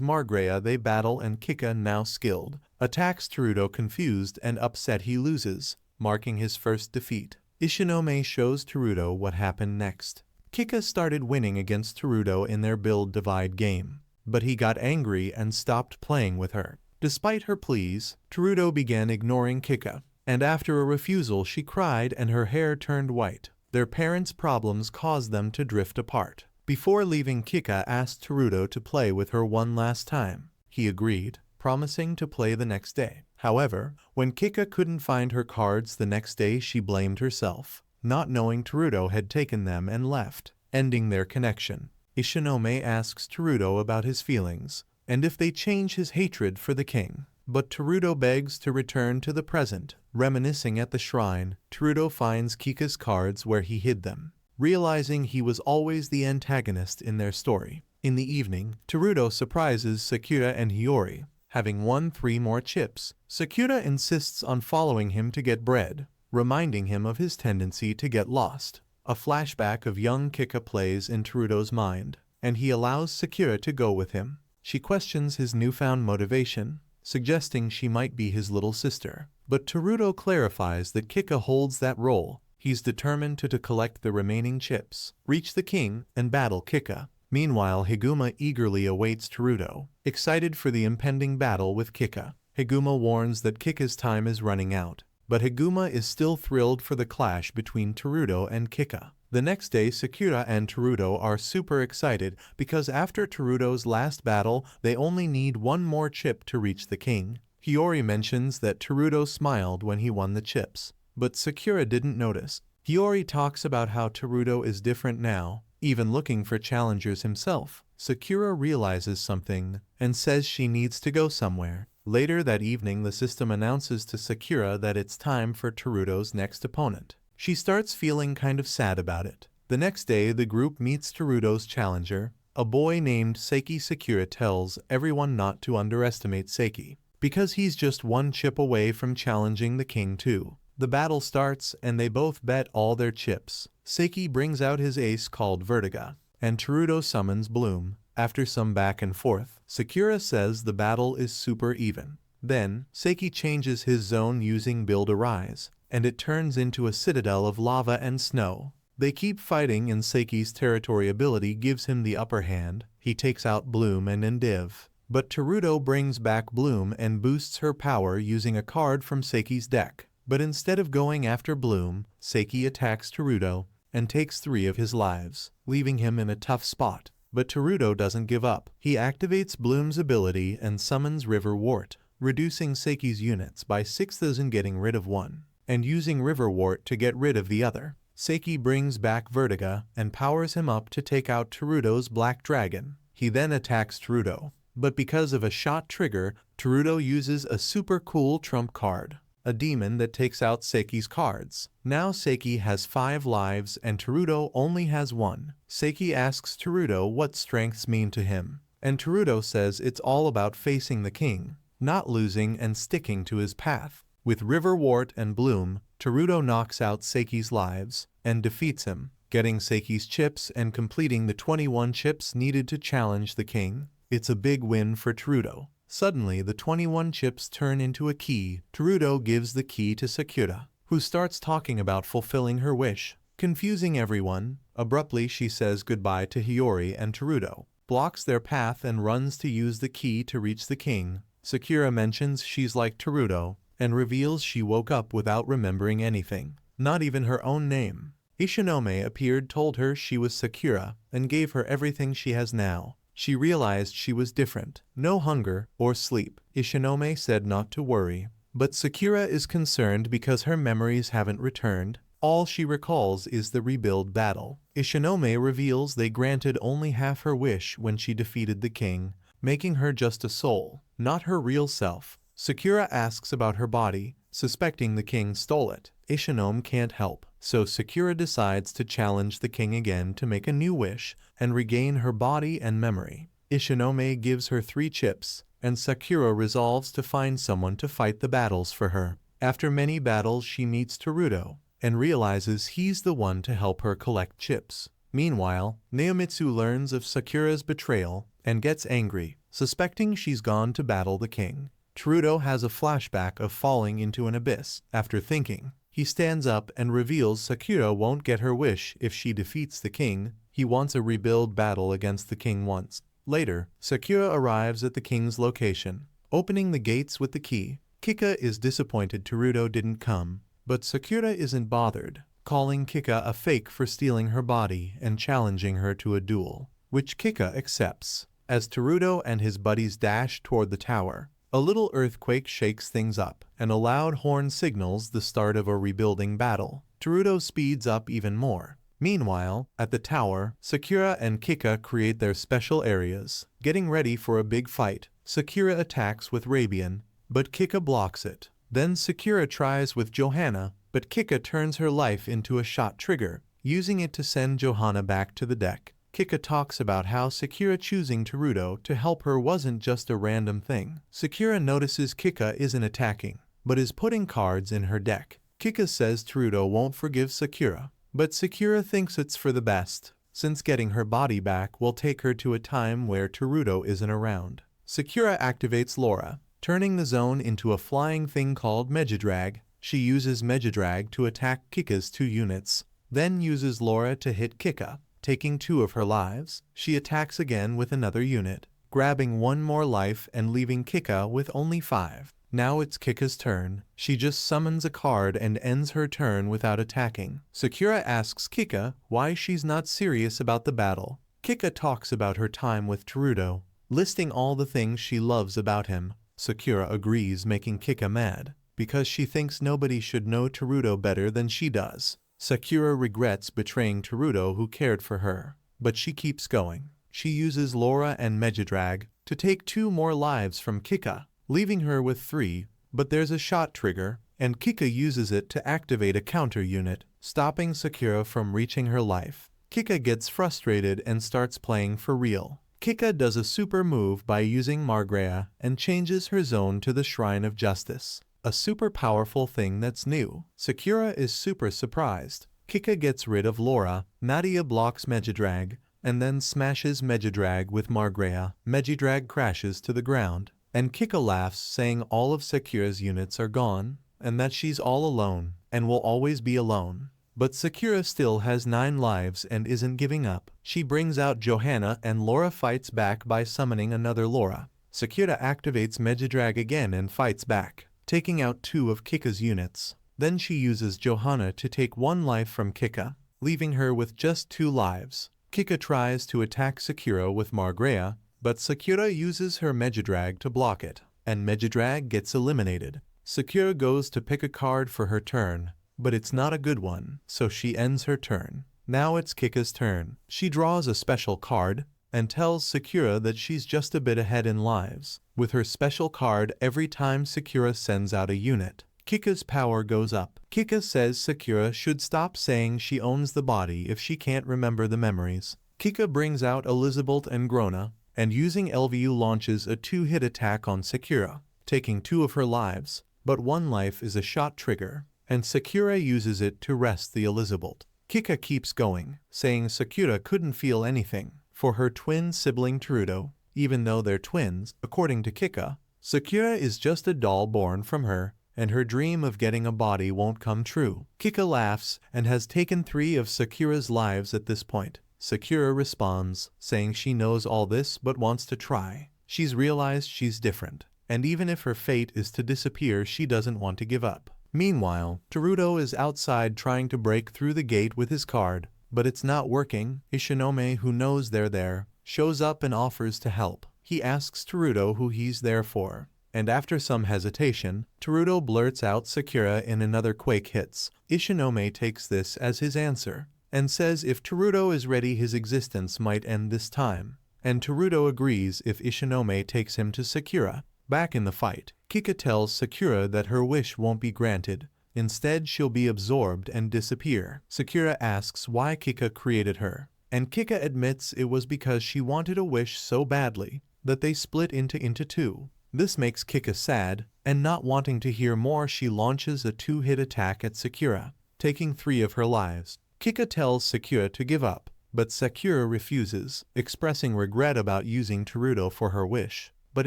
Margrea. They battle, and Kika, now skilled, attacks Teruto. Confused and upset, he loses, marking his first defeat. Ishinome shows Teruto what happened next. Kika started winning against Teruto in their Build Divide game, but he got angry and stopped playing with her. Despite her pleas, Teruto began ignoring Kika, and after a refusal, she cried and her hair turned white. Their parents' problems caused them to drift apart. Before leaving, Kika asked Teruto to play with her one last time. He agreed, promising to play the next day. However, when Kika couldn't find her cards the next day, she blamed herself, not knowing Teruto had taken them and left, ending their connection. Ishinome asks Teruto about his feelings, and if they change his hatred for the king. But Teruto begs to return to the present. Reminiscing at the shrine, Teruto finds Kika's cards where he hid them, realizing he was always the antagonist in their story. In the evening, Teruto surprises Sakura and Hiyori, having won 3 more chips. Sakura insists on following him to get bread, reminding him of his tendency to get lost. A flashback of young Kika plays in Teruto's mind, and he allows Sakura to go with him. She questions his newfound motivation, suggesting she might be his little sister. But Teruto clarifies that Kika holds that role. He's determined to collect the remaining chips, reach the king, and battle Kika. Meanwhile, Higuma eagerly awaits Teruto, excited for the impending battle with Kika. Higuma warns that Kika's time is running out, but Higuma is still thrilled for the clash between Teruto and Kika. The next day, Sakura and Teruto are super excited because after Teruto's last battle, they only need 1 more chip to reach the king. Hiyori mentions that Teruto smiled when he won the chips, but Sakura didn't notice. Hiyori talks about how Teruto is different now, even looking for challengers himself. Sakura realizes something and says she needs to go somewhere. Later that evening, the system announces to Sakura that it's time for Teruto's next opponent. She starts feeling kind of sad about it. The next day, the group meets Teruto's challenger, a boy named Seiki. Sakura tells everyone not to underestimate Seiki, because he's just 1 chip away from challenging the king too. The battle starts and they both bet all their chips. Seiki brings out his ace called Vertiga, and Teruto summons Bloom. After some back and forth, Sakura says the battle is super even. Then, Seiki changes his zone using Build a Rise, and it turns into a citadel of lava and snow. They keep fighting and Seiki's territory ability gives him the upper hand. He takes out Bloom and Endiv. But Teruto brings back Bloom and boosts her power using a card from Seiki's deck. But instead of going after Bloom, Seiki attacks Teruto and takes 3 of his lives, leaving him in a tough spot. But Teruto doesn't give up. He activates Bloom's ability and summons River Wart, reducing Seiki's units by 6,000, getting rid of 1, and using River Wart to get rid of the other. Seiki brings back Vertiga and powers him up to take out Teruto's Black Dragon. He then attacks Teruto, but because of a shot trigger, Teruto uses a super cool trump card, a demon that takes out Seiki's cards. Now Seiki has 5 lives and Teruto only has 1. Seiki asks Teruto what strengths mean to him, and Teruto says it's all about facing the king, not losing and sticking to his path. With River Wart and Bloom, Teruto knocks out Seiki's lives and defeats him, getting Seiki's chips and completing the 21 chips needed to challenge the king. It's a big win for Teruto. Suddenly, the 21 chips turn into a key. Teruto gives the key to Sakura, who starts talking about fulfilling her wish, confusing everyone. Abruptly, she says goodbye to Hiyori and Teruto, blocks their path and runs to use the key to reach the king. Sakura mentions she's like Teruto, and reveals she woke up without remembering anything, not even her own name. Ishinome appeared, told her she was Sakura, and gave her everything she has now. She realized she was different. No hunger or sleep. Ishinome said not to worry, but Sakura is concerned because her memories haven't returned. All she recalls is the rebuild battle. Ishinome reveals they granted only half her wish when she defeated the king, making her just a soul, not her real self. Sakura asks about her body, suspecting the king stole it. Ishinome can't help, so Sakura decides to challenge the king again to make a new wish and regain her body and memory. Ishinome gives her 3 chips, and Sakura resolves to find someone to fight the battles for her. After many battles, she meets Teruto and realizes he's the one to help her collect chips. Meanwhile, Naomitsu learns of Sakura's betrayal and gets angry, suspecting she's gone to battle the king. Teruto has a flashback of falling into an abyss. After thinking, he stands up and reveals Sakura won't get her wish if she defeats the king. He wants a rebuild battle against the king once. Later, Sakura arrives at the king's location, opening the gates with the key. Kika is disappointed Teruto didn't come, but Sakura isn't bothered, calling Kika a fake for stealing her body and challenging her to a duel, which Kika accepts. As Teruto and his buddies dash toward the tower, A little earthquake shakes things up, and a loud horn signals the start of a rebuilding battle. Teruto speeds up even more. Meanwhile, at the tower, Sakura and Kika create their special areas, getting ready for a big fight. Sakura attacks with Rabian, but Kika blocks it. Then Sakura tries with Johanna, but Kika turns her life into a shot trigger, using it to send Johanna back to the deck. Kika talks about how Sakura choosing Teruto to help her wasn't just a random thing. Sakura notices Kika isn't attacking, but is putting cards in her deck. Kika says Teruto won't forgive Sakura, but Sakura thinks it's for the best, since getting her body back will take her to a time where Teruto isn't around. Sakura activates Laura, turning the zone into a flying thing called Megadrag. She uses Megadrag to attack Kika's 2 units, then uses Laura to hit Kika, taking 2 of her lives. She attacks again with another unit, grabbing 1 more life and leaving Kika with only 5. Now it's Kika's turn. She just summons a card and ends her turn without attacking. Sakura asks Kika why she's not serious about the battle. Kika talks about her time with Teruto, listing all the things she loves about him. Sakura agrees, making Kika mad, because she thinks nobody should know Teruto better than she does. Sakura regrets betraying Teruto, who cared for her, but she keeps going. She uses Laura and Megadrag to take 2 more lives from Kika, leaving her with 3, but there's a shot trigger, and Kika uses it to activate a counter unit, stopping Sakura from reaching her life. Kika gets frustrated and starts playing for real. Kika does a super move by using Margrea and changes her zone to the Shrine of Justice, a super powerful thing that's new. Sakura is super surprised. Kika gets rid of Laura, Nadia blocks Megadrag, and then smashes Megadrag with Margrea. Megadrag crashes to the ground, and Kika laughs, saying all of Sakura's units are gone, and that she's all alone, and will always be alone. But Sakura still has 9 lives and isn't giving up. She brings out Johanna and Laura fights back by summoning another Laura. Sakura activates Megadrag again and fights back, taking out 2 of Kika's units. Then she uses Johanna to take 1 life from Kika, leaving her with just 2 lives. Kika tries to attack Sakura with Margrea, but Sakura uses her Megadrag to block it, and Megadrag gets eliminated. Sakura goes to pick a card for her turn, but it's not a good one, so she ends her turn. Now it's Kika's turn. She draws a special card and tells Sakura that she's just a bit ahead in lives. With her special card, every time Sakura sends out a unit, Kika's power goes up. Kika says Sakura should stop saying she owns the body if she can't remember the memories. Kika brings out Elizabeth and Grona, and using LVU launches a 2-hit attack on Sakura, taking 2 of her lives, but 1 life is a shot trigger, and Sakura uses it to rest the Elizabeth. Kika keeps going, saying Sakura couldn't feel anything for her twin sibling Teruto, even though they're twins. According to Kika, Sakura is just a doll born from her, and her dream of getting a body won't come true. Kika laughs and has taken 3 of Sakura's lives at this point. Sakura responds, saying she knows all this but wants to try. She's realized she's different, and even if her fate is to disappear, she doesn't want to give up. Meanwhile, Teruto is outside trying to break through the gate with his card, but it's not working. Ishinome, who knows they're there, shows up and offers to help. He asks Teruto who he's there for, and after some hesitation, Teruto blurts out Sakura in another quake hits. Ishinome takes this as his answer, and says if Teruto is ready, his existence might end this time, and Teruto agrees if Ishinome takes him to Sakura. Back in the fight, Kika tells Sakura that her wish won't be granted. Instead, she'll be absorbed and disappear. Sakura asks why Kika created her, and Kika admits it was because she wanted a wish so badly that they split into 2. This makes Kika sad, and not wanting to hear more, she launches a 2-hit attack at Sakura, taking 3 of her lives. Kika tells Sakura to give up, but Sakura refuses, expressing regret about using Teruto for her wish, but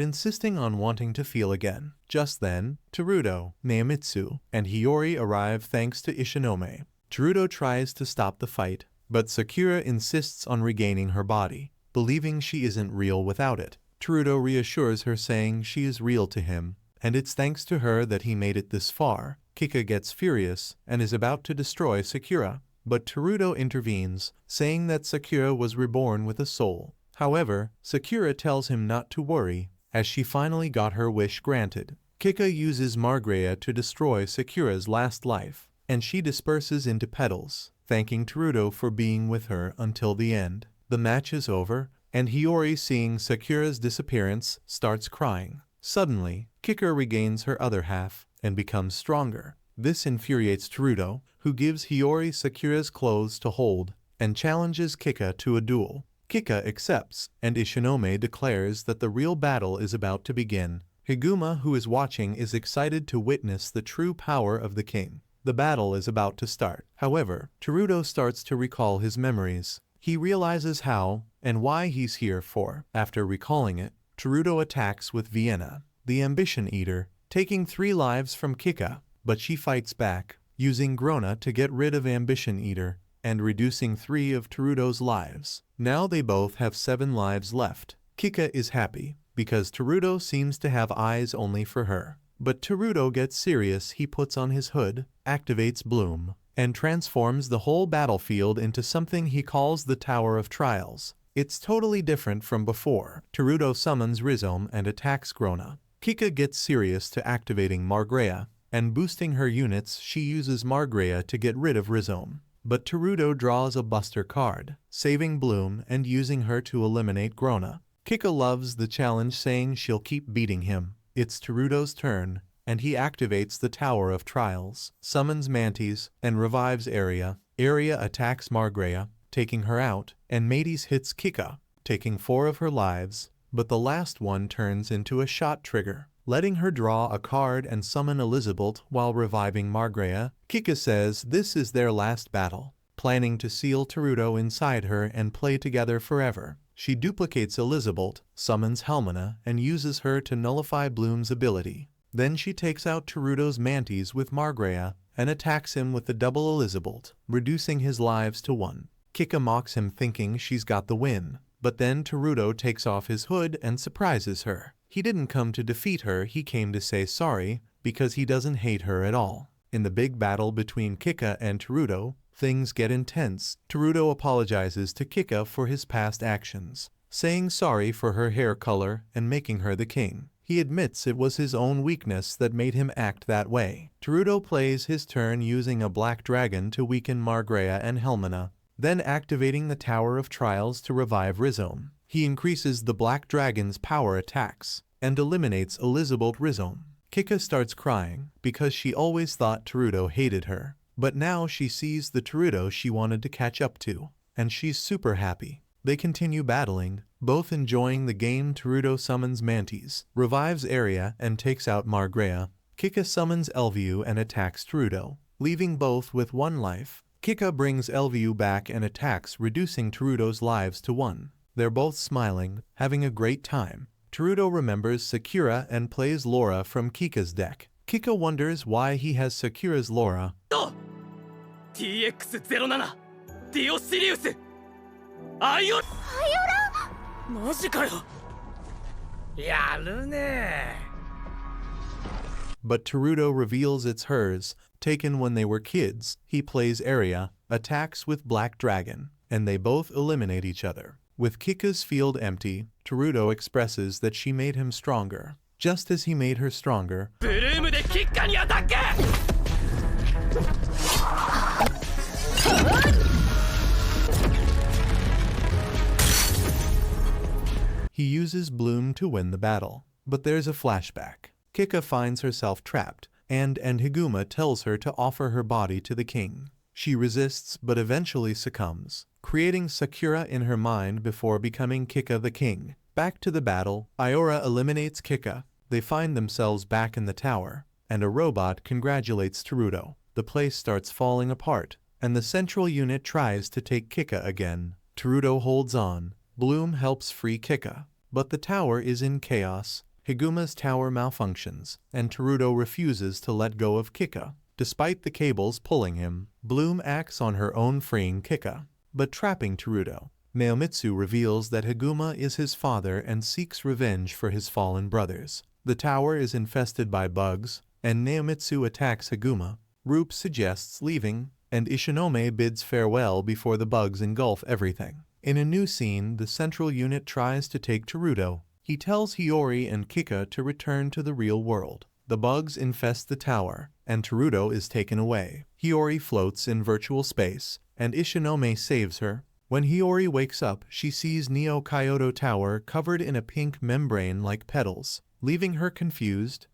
insisting on wanting to feel again. Just then, Teruto, Neimitsu, and Hiyori arrive thanks to Ishinome. Teruto tries to stop the fight, but Sakura insists on regaining her body, believing she isn't real without it. Teruto reassures her, saying she is real to him, and it's thanks to her that he made it this far. Kika gets furious and is about to destroy Sakura, but Teruto intervenes, saying that Sakura was reborn with a soul. However, Sakura tells him not to worry, As she finally got her wish granted, Kika uses Margrea to destroy Sakura's last life, and she disperses into petals, thanking Teruto for being with her until the end. The match is over, and Hiyori, seeing Sakura's disappearance, starts crying. Suddenly, Kika regains her other half and becomes stronger. This infuriates Teruto, who gives Hiyori Sakura's clothes to hold and challenges Kika to a duel. Kika accepts, and Ishinome declares that the real battle is about to begin. Higuma, who is watching, is excited to witness the true power of the king. The battle is about to start. However, Teruto starts to recall his memories. He realizes how and why he's here for. After recalling it, Teruto attacks with Vienna, the ambition eater, taking 3 lives from Kika, but she fights back, using Grona to get rid of ambition eater and reducing 3 of Teruto's lives. Now they both have 7 lives left. Kika is happy because Teruto seems to have eyes only for her. But Teruto gets serious. He puts on his hood, activates Bloom, and transforms the whole battlefield into something he calls the Tower of Trials. It's totally different from before. Teruto summons Rhizome and attacks Grona. Kika gets serious to activating Margrea, and boosting her units. She uses Margrea to get rid of Rhizome. But Teruto draws a Buster card, saving Bloom and using her to eliminate Grona. Kika loves the challenge, saying she'll keep beating him. It's Teruto's turn, and he activates the Tower of Trials, summons Mantis, and revives Aria. Aria attacks Margrea, taking her out, and Mantis hits Kika, taking 4 of her lives, but the last one turns into a shot trigger, letting her draw a card and summon Elizabeth while reviving Margrea. Kika says this is their last battle, planning to seal Teruto inside her and play together forever. She duplicates Elizabeth, summons Helmina, and uses her to nullify Bloom's ability. Then she takes out Teruto's Mantis with Margrea and attacks him with the double Elizabeth, reducing his lives to 1. Kika mocks him, thinking she's got the win, but then Teruto takes off his hood and surprises her. He didn't come to defeat her, he came to say sorry, because he doesn't hate her at all. In the big battle between Kika and Teruto, things get intense. Teruto apologizes to Kika for his past actions, saying sorry for her hair color and making her the king. He admits it was his own weakness that made him act that way. Teruto plays his turn using a black dragon to weaken Margrea and Helmina, then activating the Tower of Trials to revive Rhizome. He increases the black dragon's power attacks and eliminates Elizabeth Rhizome. Kika starts crying because she always thought Teruto hated her. But now she sees the Teruto she wanted to catch up to, and she's super happy. They continue battling, both enjoying the game. Teruto summons Mantis, revives Aria, and takes out Margrea. Kika summons Elviu and attacks Teruto, leaving both with 1 life. Kika brings Elviu back and attacks, reducing Teruto's lives to 1. They're both smiling, having a great time. Teruto remembers Sakura and plays Laura from Kika's deck. Kika wonders why he has Sakura's Laura. TX07 ディオシリウスアイオマジかよやるね But Teruto reveals it's hers, taken when they were kids. He plays Aria, attacks with Black Dragon, and they both eliminate each other. With Kika's field empty, Teruto expresses that she made him stronger. Just as he made her stronger, ブルームでキッカにアタック he uses Bloom to win the battle. But there's a flashback. Kika finds herself trapped, and Higuma tells her to offer her body to the king. She resists but eventually succumbs, creating Sakura in her mind before becoming Kika the king. Back to the battle, Iora eliminates Kika. They find themselves back in the tower, and a robot congratulates Teruto. The place starts falling apart, and the central unit tries to take Kika again. Teruto holds on. Bloom helps free Kika, but the tower is in chaos. Higuma's tower malfunctions, and Teruto refuses to let go of Kika. Despite the cables pulling him, Bloom acts on her own, freeing Kika, but trapping Teruto. Naomitsu reveals that Higuma is his father and seeks revenge for his fallen brothers. The tower is infested by bugs, and Naomitsu attacks Higuma. Rupe suggests leaving, and Ishinome bids farewell before the bugs engulf everything. In a new scene, the central unit tries to take Teruto, He tells Hiyori and Kika to return to the real world. The bugs infest the tower, and Teruto is taken away. Hiyori floats in virtual space, and Ishinome saves her. When Hiyori wakes up, she sees Neo Kyoto Tower covered in a pink membrane like petals, leaving her confused.